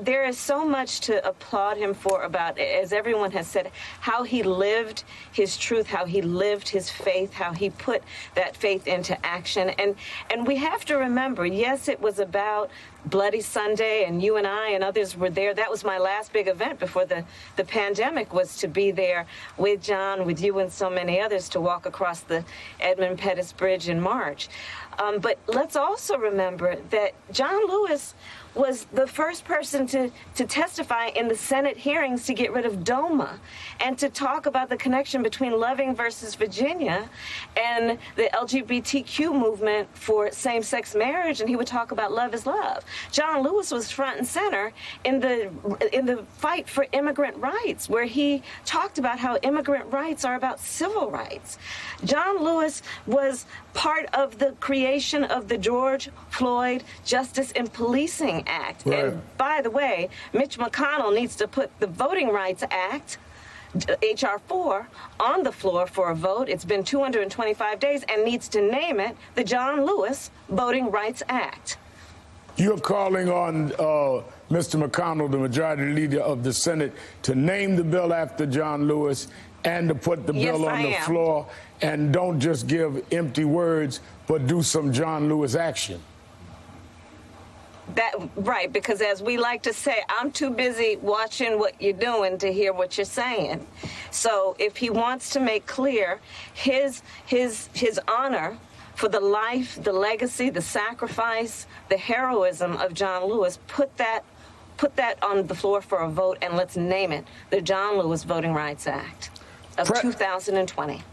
there is so much to applaud him for about, as everyone has said, how he lived his truth, how he lived his faith, how he put that faith into action. And we have to remember, yes, it was about Bloody Sunday, and you and I and others were there. That was my last big event before the pandemic, was to be there with John, with you and so many others, to walk across the Edmund Pettus Bridge in March. But let's also remember that John Lewis was the first person to testify in the Senate hearings to get rid of DOMA and to talk about the connection between Loving versus Virginia and the LGBTQ movement for same-sex marriage, and he would talk about love is love. John Lewis was front and center in the fight for immigrant rights, where he talked about how immigrant rights are about civil rights. John Lewis was part of the creation of the George Floyd Justice in Policing Act. Right. And by the way, Mitch McConnell needs to put the Voting Rights Act, H.R. 4, on the floor for a vote. It's been 225 days, and needs to name it the John Lewis Voting Rights Act. You're calling on Mr. McConnell, the majority leader of the Senate, to name the bill after John Lewis and to put the bill on the floor, and don't just give empty words, but do some John Lewis action. Right, because as we like to say, I'm too busy watching what you're doing to hear what you're saying. So if he wants to make clear his honor for the life, the legacy, the sacrifice, the heroism of John Lewis, put that on the floor for a vote, and let's name it the John Lewis Voting Rights Act of 2020.